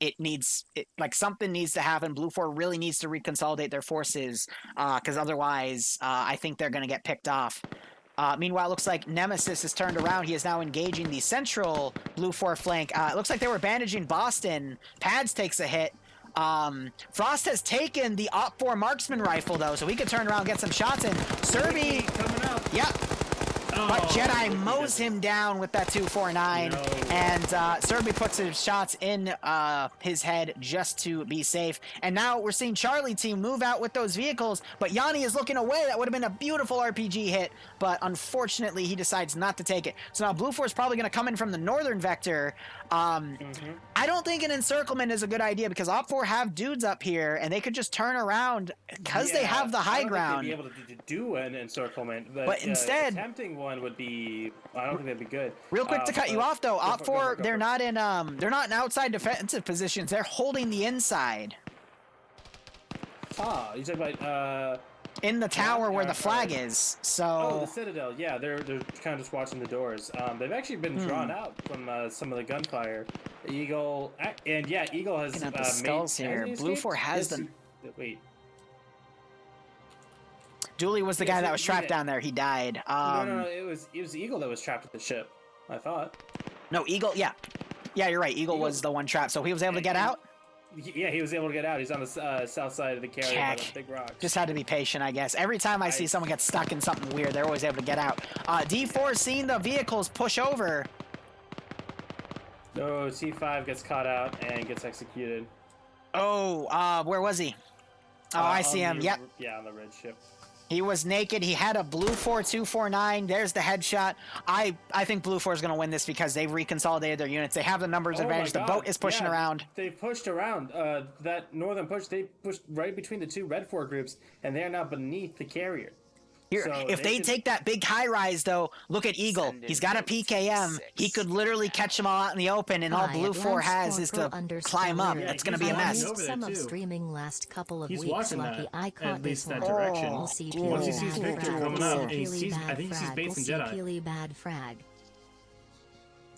something needs to happen. BLUFOR really needs to reconsolidate their forces, because otherwise I think they're going to get picked off. Meanwhile, it looks like Nemesis has turned around. He is now engaging the central BLUFOR flank. It looks like they were bandaging Boston. Pads takes a hit. Frost has taken the OPFOR marksman rifle, though, so he could turn around and get some shots in. Serby coming up. Yep. But Jedi mows him down with that 249, and Serby puts his shots in his head just to be safe. And now we're seeing Charlie team move out with those vehicles, but Yanni is looking away. That would have been a beautiful RPG hit, but unfortunately he decides not to take it. So now BLUFOR is probably going to come in from the northern vector. I don't think an encirclement is a good idea because OPFOR have dudes up here, and they could just turn around because they have the high ground. They'd be able to do an encirclement, but instead, attempting one would be. I don't think that'd be good. Real quick to cut you off, though, OPFOR they're not in outside defensive positions. They're holding the inside. You talking about in the tower where the flag is. So the Citadel. Yeah, they're kind of just watching the doors. They've actually been drawn out from some of the gunfire. Eagle Eagle has the skulls here. BLUFOR has them. Wait. Dooley was the guy that was trapped down there. He died. No, it was Eagle that was trapped at the ship, I thought. No, Eagle. Yeah, you're right. Eagle was the one trapped, so he was able to get out. Yeah, he was able to get out. He's on the south side of the carrier by the big rocks. Just had to be patient, I guess. Every time I see someone get stuck in something weird, they're always able to get out. D4 seeing the vehicles push over. No, T5 gets caught out and gets executed. Where was he? I see him. Yep. Yeah, on the red ship. He was naked. He had a BLUFOR 249. There's the headshot. I think BLUFOR is going to win this because they've reconsolidated their units. They have the numbers advantage. The boat is pushing around. They pushed around. That northern push, they pushed right between the two Red 4 groups, and they are now beneath the carrier. Here, so if they take that big high rise, though, look at Eagle. He's got a PKM. He could literally catch them all out in the open, and all BLUFOR has is to climb up. It's going to be a mess. Some of streaming last couple of weeks. Watching lucky I caught at least that direction. Once he sees Victor coming up, and I think he sees Bates and Jedi. Bad frag.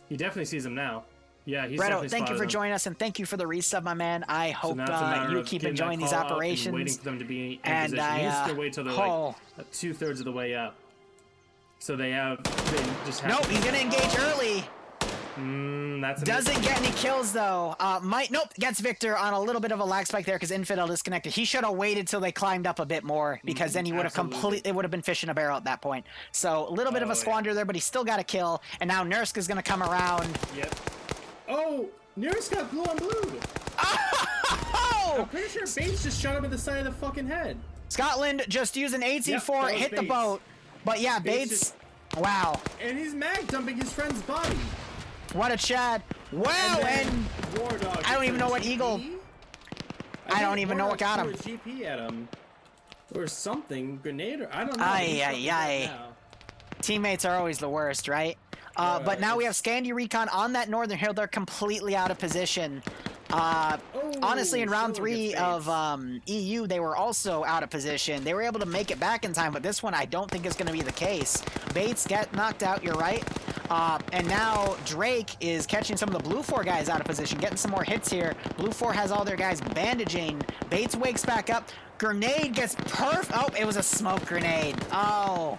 He definitely sees him now. Yeah, he's Bredo, thank you for joining us, and thank you for the resub, my man. I hope you keep enjoying these operations. Waiting for them to be in position. He needs to wait till they're like 2/3 of the way up. So they just have. Nope, he's gonna engage early. Doesn't get any kills though. Gets Victor on a little bit of a lag spike there because Infidel disconnected. He should have waited till they climbed up a bit more because then he would have it would have been fishing a barrel at that point. So a little bit of a squander there, but he still got a kill. And now Nursk is gonna come around. Yep. Oh, Nursk got blue on blue. Oh! I'm pretty sure Bates just shot him in the side of the fucking head. Scotland just using AT4, hit the boat. But yeah, Bates wow. And he's mag dumping his friend's body. What a Chad. Wow, and War Dog I don't even know what Eagle. I don't even know what got him. GP at him. Or something. Grenade or I don't know. Aye. Teammates are always the worst, right? But now we have Scandi Recon on that northern hill. They're completely out of position. Honestly, in round 3 of EU, they were also out of position. They were able to make it back in time, but this one I don't think is going to be the case. Bates get knocked out, you're right. And now Drake is catching some of the BLUFOR guys out of position, getting some more hits here. BLUFOR has all their guys bandaging. Bates wakes back up. Grenade gets Oh, it was a smoke grenade. Oh,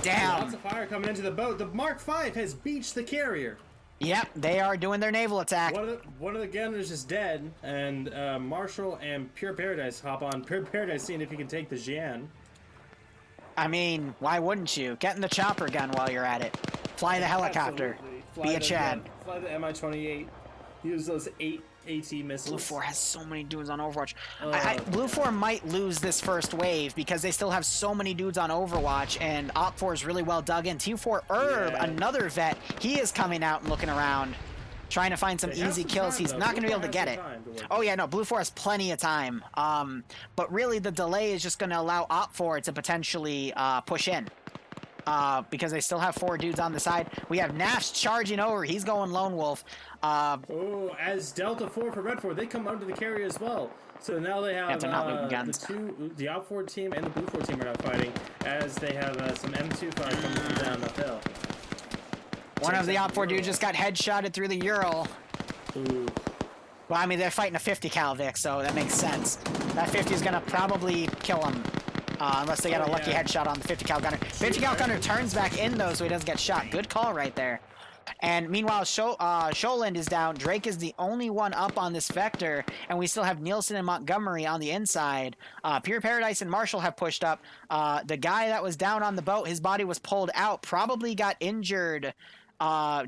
damn. Lots of fire coming into the boat. The Mark V has beached the carrier. Yep, they are doing their naval attack. One of the gunners is dead, and Marshall and Pure Paradise hop on. Pure Paradise seeing if he can take the Jian. I mean, why wouldn't you? Get in the chopper gun while you're at it. Fly the helicopter. Be a Chad. Fly the Mi-28. Use those 8 AT missiles. BLUFOR has so many dudes on Overwatch. BLUFOR might lose this first wave because they still have so many dudes on Overwatch, and OPFOR is really well dug in. T4 Herb, another vet, he is coming out and looking around, trying to find some easy kills. He's not going to be able to get it. Oh yeah, no, BLUFOR has plenty of time. But really the delay is just going to allow OPFOR to potentially push in. Because they still have 4 dudes on the side. We have Nafs charging over. He's going Lone Wolf. As Delta 4 for Red 4, they come under the carrier as well. So now they have the OPFOR team and the BLUFOR team are now fighting, as they have some M2 fire coming down uphill. One of the OPFOR dudes just got headshotted through the Ural. Ooh. Well, I mean, they're fighting a 50 cal Vic, so that makes sense. That 50 is going to probably kill him. Unless they get a lucky headshot on the 50 cal gunner. 50 cal gunner turns back in though, so he doesn't get shot. Good call right there. And meanwhile, Sholand is down. Drake is the only one up on this vector, and we still have Nielsen and Montgomery on the inside. Pure Paradise and Marshall have pushed up. The guy that was down on the boat, his body was pulled out, probably got injured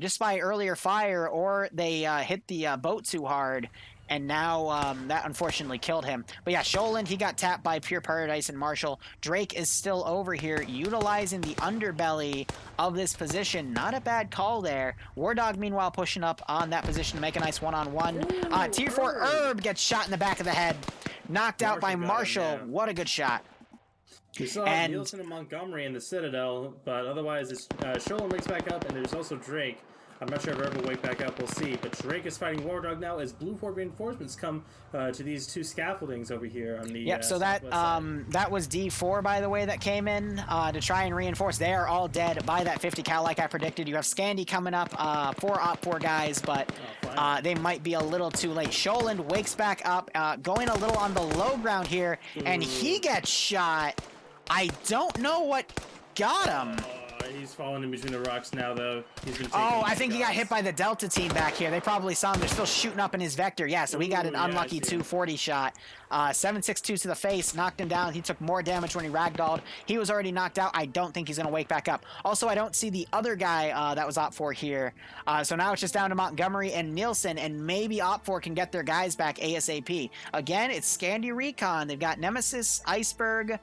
just by earlier fire, or they hit the boat too hard. And now that unfortunately killed him. But yeah, Sholand, he got tapped by Pure Paradise and Marshall. Drake is still over here utilizing the underbelly of this position. Not a bad call there. War Dog, meanwhile, pushing up on that position to make a nice one-on-one. Tier 4 Herb gets shot in the back of the head. Knocked out by Marshall. What a good shot. We still have Nielsen and Montgomery in the Citadel, but otherwise it's Sholand wakes back up, and there's also Drake. I'm not sure if Herb will wake back up, we'll see. But Drake is fighting War Dog now as BLUFOR reinforcements come to these 2 scaffoldings over here on the so that was D4, by the way, that came in to try and reinforce. They are all dead by that 50 cal like I predicted. You have Scandy coming up, 4 OPFOR guys, but they might be a little too late. Sholand wakes back up, going a little on the low ground here, and he gets shot. I don't know what got him. He's falling in between the rocks now, though. I think he got hit by the Delta team back here. They probably saw him. They're still shooting up in his vector. Yeah, so he got an unlucky 240 shot. 7.62 to the face, knocked him down. He took more damage when he ragdolled. He was already knocked out. I don't think he's going to wake back up. Also, I don't see the other guy that was OPFOR here. So now it's just down to Montgomery and Nielsen, and maybe OPFOR can get their guys back ASAP. Again, it's Scandy Recon. They've got Nemesis, Iceberg,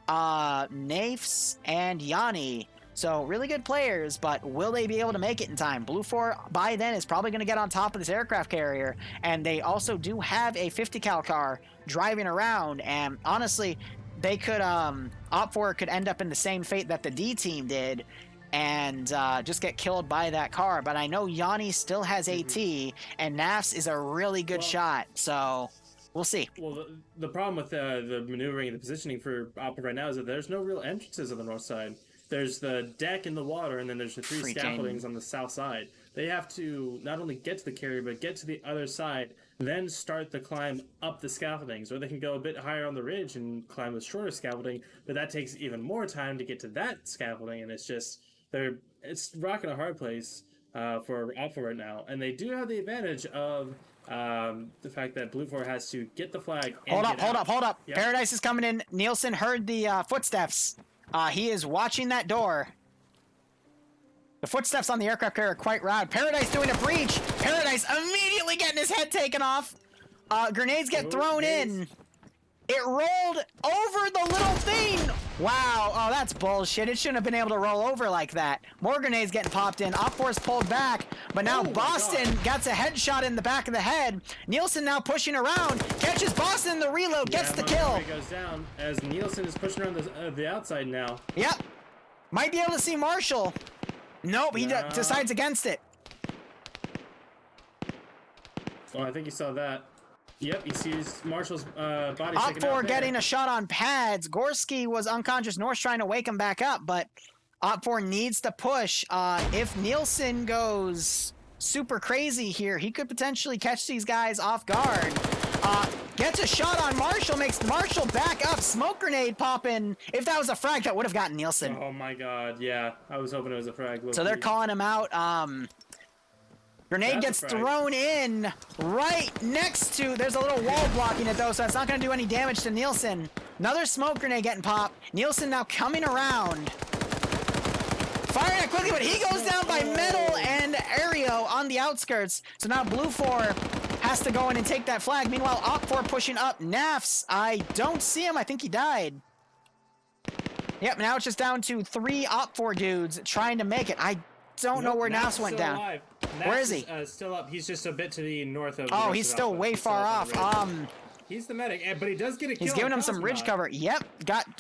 Nafs, and Yanni. So really good players, but will they be able to make it in time? BLUFOR by then is probably going to get on top of this aircraft carrier, and they also do have a 50 cal car driving around, and honestly, they could, OPFOR could end up in the same fate that the D team did, and just get killed by that car. But I know Yanni still has AT, and Nafs is a really good shot, so we'll see. Well, the problem with the maneuvering and the positioning for OPFOR right now is that there's no real entrances on the north side. There's the deck in the water, and then there's the 3 scaffoldings on the south side. They have to not only get to the carrier, but get to the other side, then start the climb up the scaffoldings. Or they can go a bit higher on the ridge and climb the shorter scaffolding, but that takes even more time to get to that scaffolding, and it's just, it's rocking a hard place for OPFOR right now. And they do have the advantage of the fact that BLUFOR has to get the flag and Hold up. Yep. Paradise is coming in. Nielsen heard the footsteps. He is watching that door. The footsteps on the aircraft carrier are quite loud. Paradise doing a breach. Paradise immediately getting his head taken off. Grenades get thrown in. It rolled over the little thing. Wow. Oh, that's bullshit. It shouldn't have been able to roll over like that. More grenades getting popped in. OPFOR's pulled back. But now Boston gets a headshot in the back of the head. Nielsen now pushing around. Catches Boston in the reload. Gets the kill. Goes down as Nielsen is pushing around the outside now. Yep. Might be able to see Marshall. Nope. He decides against it. Oh, I think you saw that. Yep, he sees Marshall's body. OPFOR getting a shot on pads. Gorski was unconscious. North's trying to wake him back up, but OPFOR needs to push. If Nielsen goes super crazy here, he could potentially catch these guys off guard. Gets a shot on Marshall, makes Marshall back up. Smoke grenade popping. If that was a frag, that would have gotten Nielsen. Oh my god, yeah. I was hoping it was a frag. So they're calling him out. Grenade gets thrown in right next to... There's a little wall blocking it, though, so it's not going to do any damage to Nielsen. Another smoke grenade getting popped. Nielsen now coming around. Firing it quickly, but he goes down by Metal and Aereo on the outskirts. So now BLUFOR has to go in and take that flag. Meanwhile, OPFOR pushing up. Nafs, I don't see him. I think he died. Yep, now it's just down to 3 OPFOR dudes trying to make it. I don't know where Nafs went down. Where is he? Still up. He's just a bit to the north of. Oh, he's still way far off. He's the medic, but he does get a kill. He's giving him some ridge cover. Yep,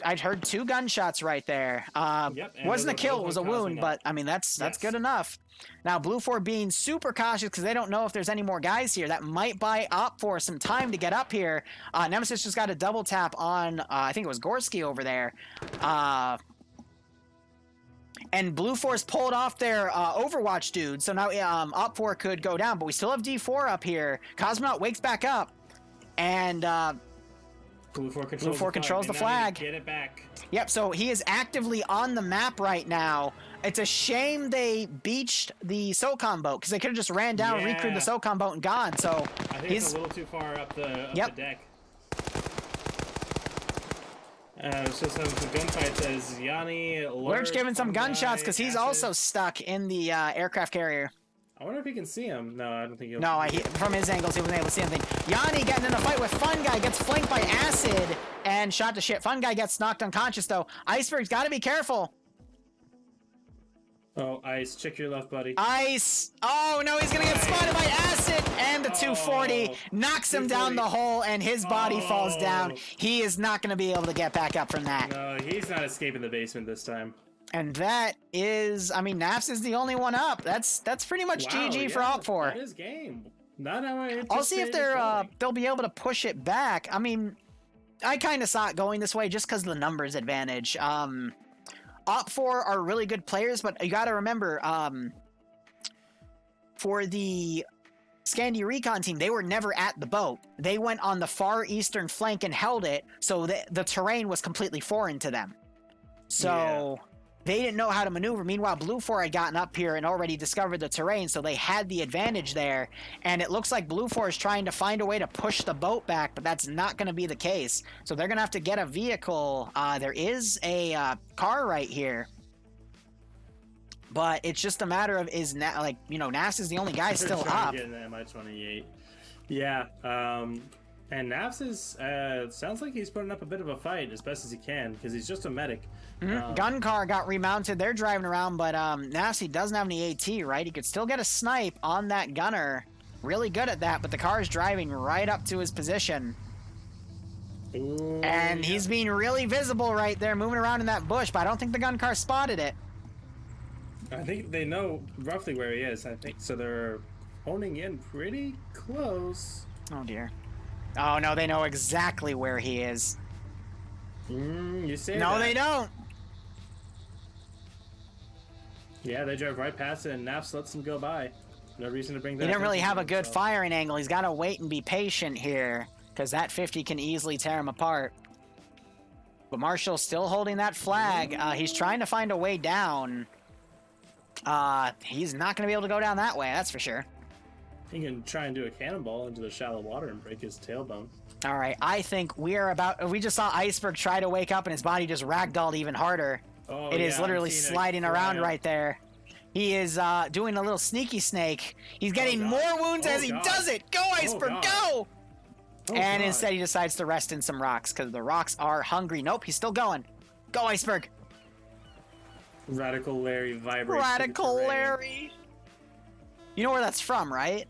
I heard 2 gunshots right there. Wasn't a kill, it was a wound, but I mean that's good enough. Now BLUFOR being super cautious because they don't know if there's any more guys here. That might buy OPFOR some time to get up here. Nemesis just got a double tap on I think it was Gorski over there. And BLUFOR's pulled off their Overwatch dude, so now OPFOR could go down, but we still have D4 up here. Cosmonaut wakes back up. And BLUFOR controls the flag. Get it back. Yep, so he is actively on the map right now. It's a shame they beached the SOCOM boat because they could have just ran down, recrewed the SOCOM boat, and gone. So I think it's a little too far up the deck. So some gunfights as Yanni Lurch giving some gunshots because he's also stuck in the aircraft carrier. I wonder if he can see him. No, I don't think he'll. No, from his angles, he wasn't able to see anything. Yanni getting in a fight with Fun Guy, gets flanked by Acid and shot to shit. Fun Guy gets knocked unconscious, though. Iceberg's got to be careful. Oh, Ice, check your left, buddy. Ice! Oh, no, he's going to get spotted by Acid! And the 240 knocks him down the hole, and his body falls down. He is not going to be able to get back up from that. No, he's not escaping the basement this time. And that is, I mean, Nafs is the only one up. That's pretty much GG for OPFOR. That is game. Not how I I'll see if they'll be able to push it back. I mean, I kind of saw it going this way just because of the numbers advantage. OPFOR are really good players, but you got to remember, for the Scandi Recon team, they were never at the boat. They went on the far eastern flank and held it, so the terrain was completely foreign to them. So they didn't know how to maneuver. Meanwhile, BLUFOR had gotten up here and already discovered the terrain, so they had the advantage there. And it looks like BLUFOR is trying to find a way to push the boat back, but that's not going to be the case. So they're going to have to get a vehicle. There is a car right here. But it's just a matter of, Nafs is the only guy still up. Getting the MI-28. Yeah, and Nafs is, sounds like he's putting up a bit of a fight as best as he can, because he's just a medic. Gun car got remounted. They're driving around, but Nafs, he doesn't have any AT, right? He could still get a snipe on that gunner. Really good at that, but the car is driving right up to his position. Ooh, and he's being really visible right there, moving around in that bush, but I don't think the gun car spotted it. I think they know roughly where he is, I think. So they're honing in pretty close. Oh, dear. Oh, no, they know exactly where he is. You say No, that. they don't. Yeah, they drove right past it, and Nafs lets them go by. No reason to bring that. He didn't really have a good firing angle. He's got to wait and be patient here, because that 50 can easily tear him apart. But Marshall's still holding that flag. He's trying to find a way down. He's not going to be able to go down that way, that's for sure. He can try and do a cannonball into the shallow water and break his tailbone. All right, I think we just saw Iceberg try to wake up and his body just ragdolled even harder. Oh, it is literally sliding around right there. He is doing a little sneaky snake. He's getting more wounds as he does it. Go, Iceberg, go! And instead he decides to rest in some rocks because the rocks are hungry. Nope, he's still going. Go, Iceberg. Radical Larry vibrates. Radical Larry. You know where that's from, right?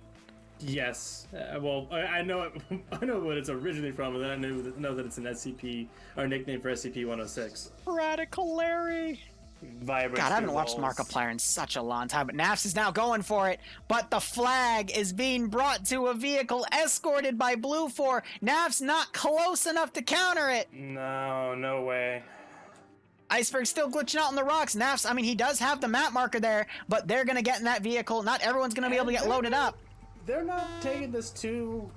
Yes. Well, I know it. I know what it's originally from, and then I know that it's an SCP or nickname for SCP-106. Radical Larry. Vibrates. God, I haven't watched Markiplier in such a long time, but Nafs is now going for it. But the flag is being brought to a vehicle escorted by BLUFOR. Nafs not close enough to counter it. No way. Iceberg's still glitching out on the rocks. Nafs, I mean, he does have the map marker there, but they're going to get in that vehicle. Not everyone's going to be able to get loaded up. They're not taking this too,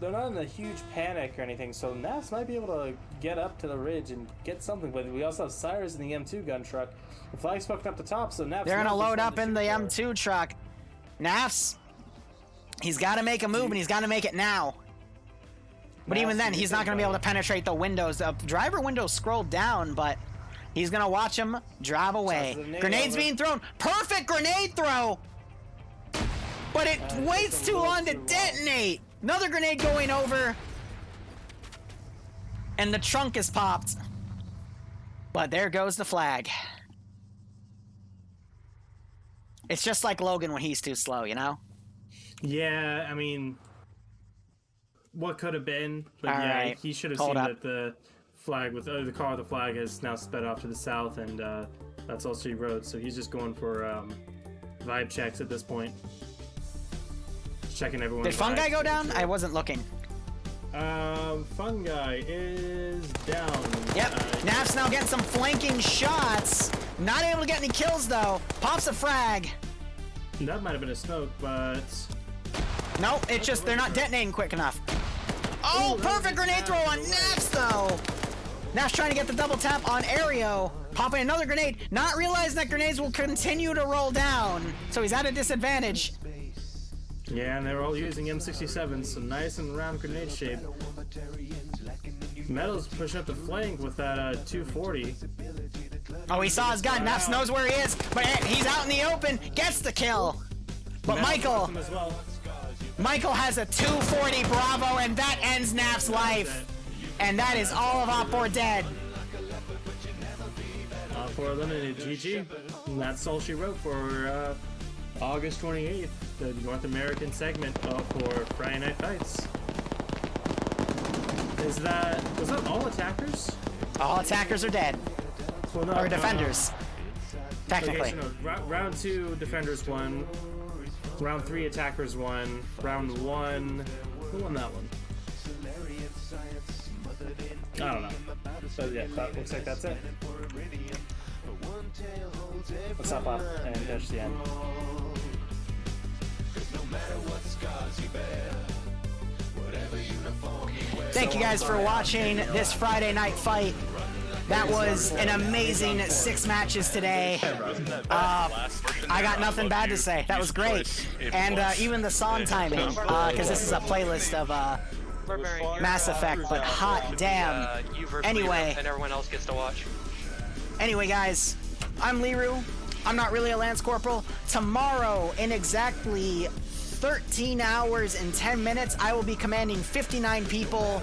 they're not in a huge panic or anything, so Nafs might be able to get up to the ridge and get something, but we also have Cyrus in the M2 gun truck. The flag's fucking up the top, so Nafs... They're going to load up in the M2 truck. Nafs, he's got to make a move, and he's got to make it now. But even then, he's not going to be able to penetrate the windows. The driver window scrolled down, but he's going to watch him drive away. Grenades being thrown. Perfect grenade throw! but it waits too long to detonate. Another grenade going over. And the trunk is popped. But there goes the flag. It's just like Logan when he's too slow, you know? Yeah, I mean, what could have been, but all yeah, right. He should have Hold seen up. that the flag with the car with the flag has now sped off to the south, and that's Lcpl Road. So he's just going for vibe checks at this point. Just checking everyone. Did Fungi go down? I wasn't looking. Fungi is down. Yep. Naf's now getting some flanking shots. Not able to get any kills though. Pops a frag. That might have been a smoke, but nope. It's just they're not detonating quick enough. Oh, perfect grenade throw on Nafs though. Naf's trying to get the double tap on Aereo. Popping another grenade, not realizing that grenades will continue to roll down. So he's at a disadvantage. Yeah, and they're all using M67s, so nice and round grenade shape. Metal's pushing up the flank with that 240. Oh, he saw his gun. Nafs knows where he is, but he's out in the open. Gets the kill. But Michael has a 240 Bravo, and that ends Naf's life. And that is all of OPFOR dead. OPFOR eliminated. GG. And that's all she wrote for August 28th, the North American segment for Friday Night Fights. Was that all attackers? All attackers are dead. Well, no, or defenders. Technically. Okay, so round 2, defenders won. Round 3, attackers won. Round 1, who won that one? I don't know. So yeah, that looks like that's it. Let's hop up and finish the end. Thank you guys for watching this Friday night fight. That was an amazing 6 matches today. I got nothing bad to say. That was great. And even the song timing, because this is a playlist of Mass Effect, but hot damn. Anyway. And everyone else gets to watch. Anyway, guys, I'm Liru. I'm not really a Lance Corporal. Tomorrow, in exactly 13 hours and 10 minutes, I will be commanding 59 people.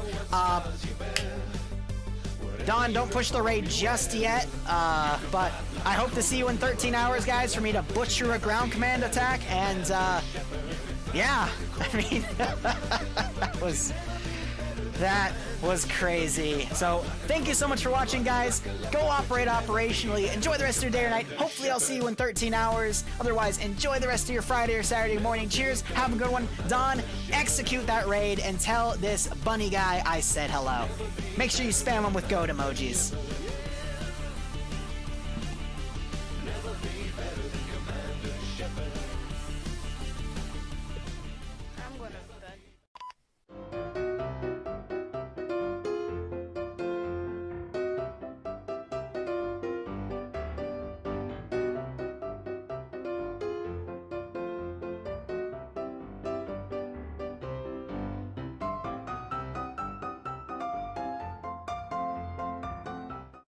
Don, don't push the raid just yet, but I hope to see you in 13 hours, guys, for me to butcher a ground command attack, and, yeah, I mean, that was crazy. So, thank you so much for watching, guys. Go operate operationally. Enjoy the rest of your day or night. Hopefully, I'll see you in 13 hours. Otherwise, enjoy the rest of your Friday or Saturday morning. Cheers. Have a good one. Don, execute that raid and tell this bunny guy I said hello. Make sure you spam him with goat emojis.